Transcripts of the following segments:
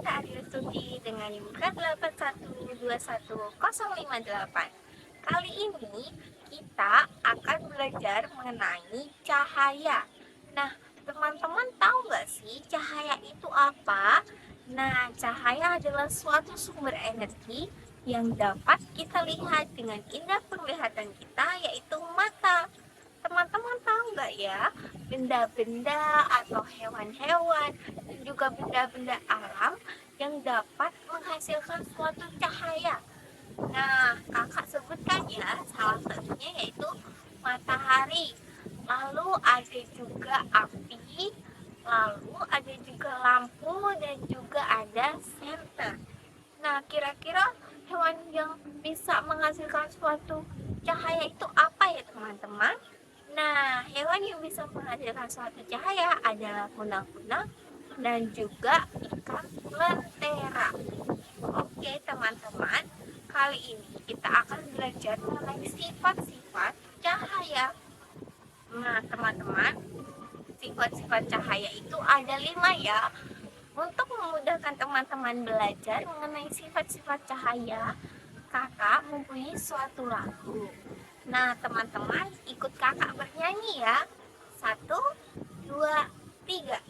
Nisa Aristuti dengan NIM 8121058. Kali ini kita akan belajar mengenai cahaya. Nah, teman-teman tahu nggak sih cahaya itu apa? Nah, cahaya adalah suatu sumber energi yang dapat kita lihat dengan indera penglihatan kita, yaitu mata. Teman-teman tahu nggak ya, benda-benda atau hewan-hewan dan juga benda-benda alam yang dapat menghasilkan suatu cahaya. Nah, kakak sebutkan ya, salah satunya yaitu matahari. Lalu ada juga api, lalu ada juga lampu dan juga ada senter. Nah, kira-kira hewan yang bisa menghasilkan suatu cahaya itu apa ya teman-teman? Nah, hewan yang bisa menghasilkan suatu cahaya adalah kunang-kunang dan juga ikan lentera. Oke teman-teman, kali ini kita akan belajar mengenai sifat-sifat cahaya. Nah teman-teman, sifat-sifat cahaya itu ada 5 ya. Untuk memudahkan teman-teman belajar mengenai sifat-sifat cahaya, kakak mempunyai suatu lagu. Nah teman-teman ikut kakak bernyanyi ya. 1, 2, 3.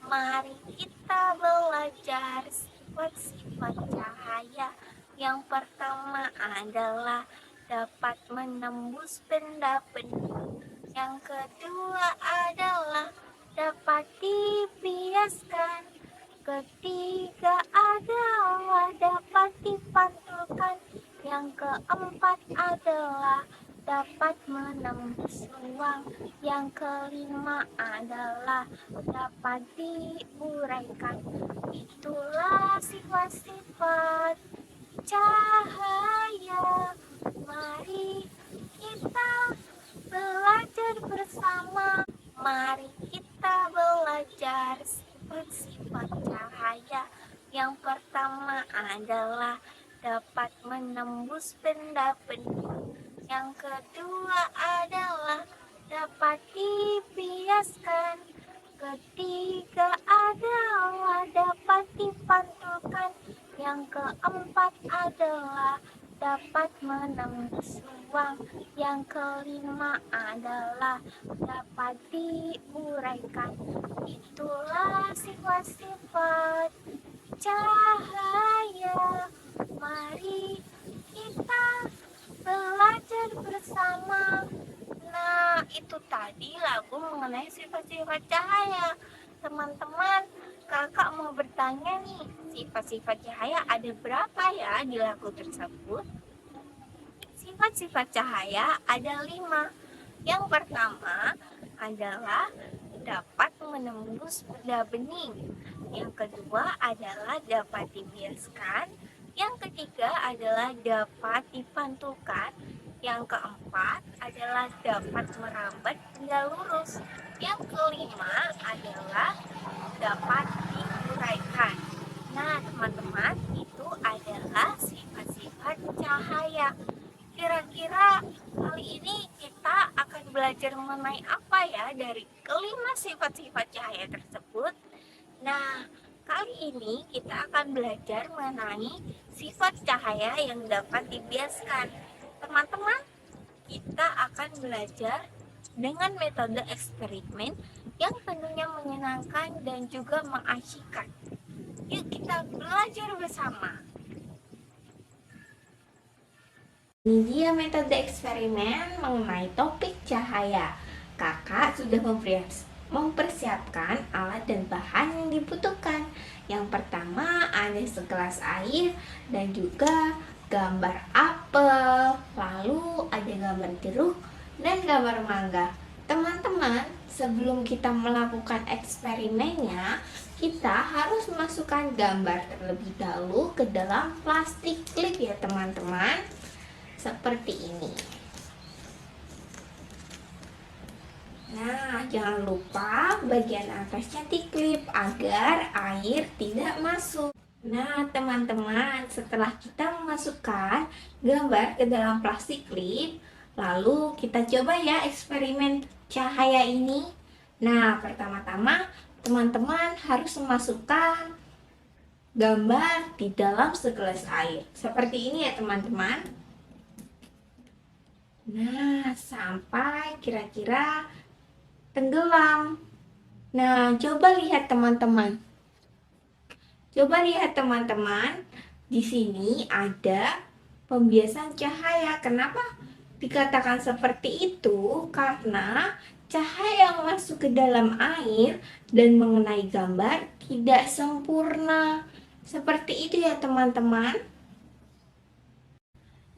Mari kita belajar sifat-sifat cahaya. Yang pertama adalah dapat menembus benda-benda. Yang kedua adalah dapat dibiaskan. Ketiga adalah dapat dipantulkan. Yang keempat adalah dapat menembus ruang. Yang kelima adalah dapat diuraikan. Itulah sifat-sifat cahaya. Mari kita belajar bersama. Mari kita belajar sifat-sifat cahaya. Yang pertama adalah dapat menembus benda-benda. Yang kedua adalah dapat dibiaskan. Ketiga adalah dapat dipantulkan. Yang keempat adalah dapat menembus ruang. Yang kelima adalah dapat diuraikan. Itulah sifat-sifat cahaya. Mari kita belajar bersama. Nah, itu tadi lagu mengenai sifat-sifat cahaya. Teman-teman, kakak mau bertanya nih, sifat-sifat cahaya ada berapa ya di lagu tersebut? Sifat-sifat cahaya ada 5. Yang pertama adalah dapat menembus benda bening. Yang kedua adalah dapat dibiaskan. Yang ketiga adalah dapat dipantulkan. Yang keempat adalah dapat merambat hingga lurus. Yang kelima adalah dapat diuraikan. Nah, teman-teman, itu adalah sifat-sifat cahaya. Kira-kira kali ini kita akan belajar mengenai apa ya dari kelima sifat-sifat cahaya tersebut? Nah, kali ini kita akan belajar mengenai sifat cahaya yang dapat dibiaskan. Teman-teman, kita akan belajar dengan metode eksperimen yang tentunya menyenangkan dan juga mengasyikkan. Yuk kita belajar bersama. Ini dia metode eksperimen mengenai topik cahaya. Kakak sudah mempersiapkan alat dan bahan yang dibutuhkan. Yang pertama ada segelas air dan juga gambar apel, lalu ada gambar jeruk dan gambar mangga. Teman-teman, sebelum kita melakukan eksperimennya, kita harus masukkan gambar terlebih dahulu ke dalam plastik klip ya teman-teman. Seperti ini. Nah, jangan lupa bagian atasnya diklip agar air tidak masuk. Nah, teman-teman, setelah kita memasukkan gambar ke dalam plastik klip, lalu kita coba ya eksperimen cahaya ini. Nah, pertama-tama teman-teman harus memasukkan gambar di dalam segelas air. Seperti ini ya teman-teman. Nah, sampai kira-kira tenggelam. Nah, coba lihat teman-teman. Coba lihat teman-teman. Di sini ada pembiasan cahaya. Kenapa dikatakan seperti itu? Karena cahaya yang masuk ke dalam air dan mengenai gambar tidak sempurna. Seperti itu ya teman-teman.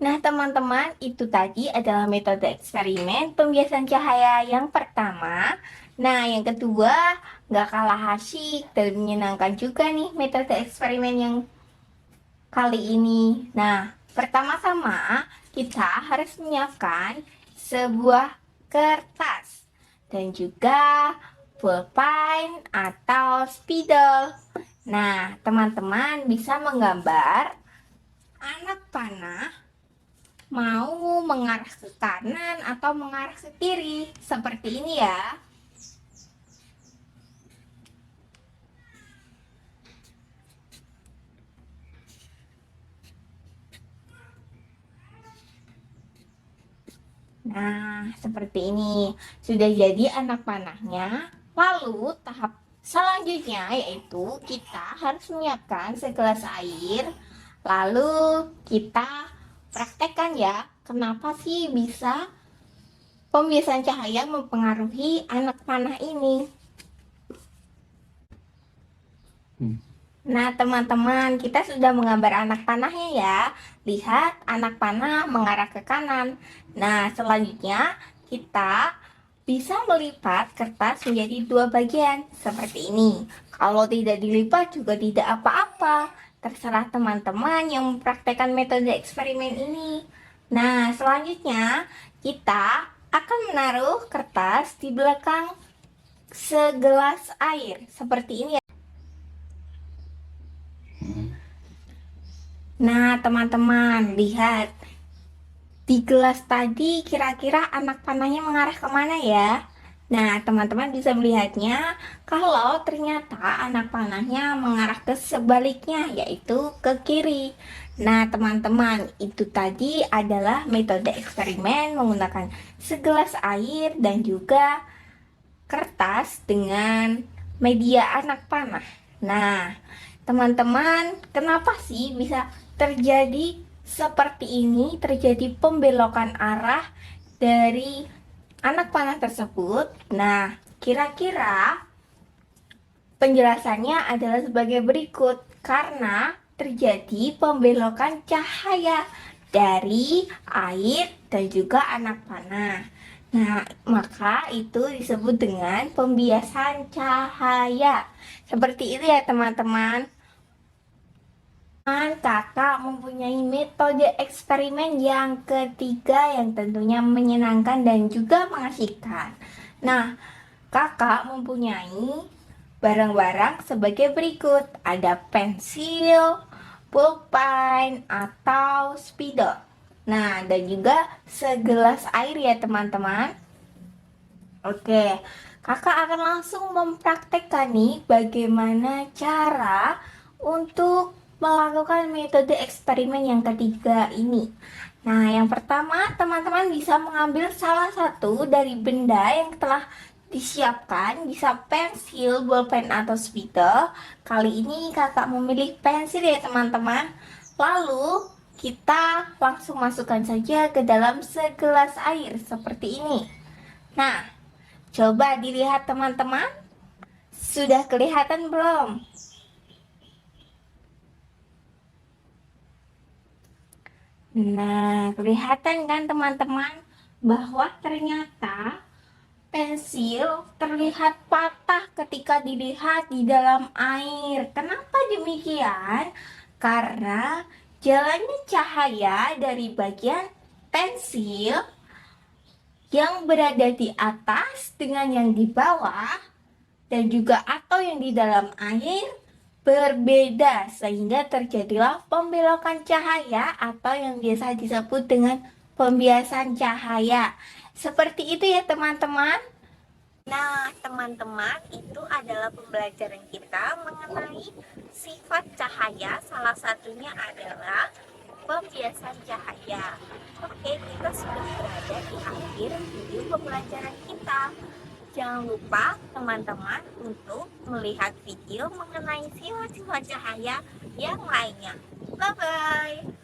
Nah teman-teman, itu tadi adalah metode eksperimen pembiasan cahaya yang pertama. Nah yang kedua, nggak kalah asyik dan menyenangkan juga nih metode eksperimen yang kali ini. Nah, pertama-tama kita harus menyiapkan sebuah kertas dan juga pulpen atau spidol. Nah, teman-teman bisa menggambar anak panah mau mengarah ke kanan atau mengarah ke kiri seperti ini ya. Nah, seperti ini. Sudah jadi anak panahnya. Lalu tahap selanjutnya yaitu kita harus menyiapkan segelas air. Lalu kita praktekkan ya, kenapa sih bisa pembiasan cahaya mempengaruhi anak panah ini. Nah teman-teman, kita sudah menggambar anak panahnya ya. Lihat anak panah mengarah ke kanan. Nah selanjutnya kita bisa melipat kertas menjadi dua bagian seperti ini. Kalau tidak dilipat juga tidak apa-apa. Terserah teman-teman yang mempraktekkan metode eksperimen ini. Nah selanjutnya kita akan menaruh kertas di belakang segelas air seperti ini ya. Nah teman-teman lihat di gelas tadi kira-kira anak panahnya mengarah kemana ya? Nah teman-teman bisa melihatnya kalau ternyata anak panahnya mengarah ke sebaliknya, yaitu ke kiri. Nah teman-teman, itu tadi adalah metode eksperimen menggunakan segelas air dan juga kertas dengan media anak panah. Nah teman-teman, kenapa sih bisa terjadi seperti ini, terjadi pembelokan arah dari anak panah tersebut? Nah, kira-kira penjelasannya adalah sebagai berikut. Karena terjadi pembelokan cahaya dari air dan juga anak panah. Nah, maka itu disebut dengan pembiasan cahaya. Seperti itu ya teman-teman. Kakak mempunyai metode eksperimen yang ketiga yang tentunya menyenangkan dan juga mengasihkan. Nah, kakak mempunyai barang-barang sebagai berikut. Ada pensil, pulpen, atau spidol. Nah, dan juga segelas air ya teman-teman. Oke, kakak akan langsung mempraktekkan nih bagaimana cara untuk melakukan metode eksperimen yang ketiga ini. Nah, yang pertama teman-teman bisa mengambil salah satu dari benda yang telah disiapkan, bisa pensil, bolpen, atau spidol. Kali ini kakak memilih pensil ya teman-teman. Lalu kita langsung masukkan saja ke dalam segelas air seperti ini. Nah, coba dilihat teman-teman. Sudah kelihatan belum? Nah, kelihatan kan teman-teman bahwa ternyata pensil terlihat patah ketika dilihat di dalam air. Kenapa demikian? Karena jalannya cahaya dari bagian pensil yang berada di atas dengan yang di bawah dan juga atau yang di dalam air berbeda, sehingga terjadilah pembelokan cahaya atau yang biasa disebut dengan pembiasan cahaya. Seperti itu ya teman-teman. Nah teman teman-teman, itu adalah pembelajaran kita mengenai sifat cahaya. Salah satunya adalah pembiasan cahaya. Oke, kita sudah berada di akhir video pembelajaran kita. Jangan lupa teman-teman untuk melihat video mengenai sifat-sifat cahaya yang lainnya. Bye-bye.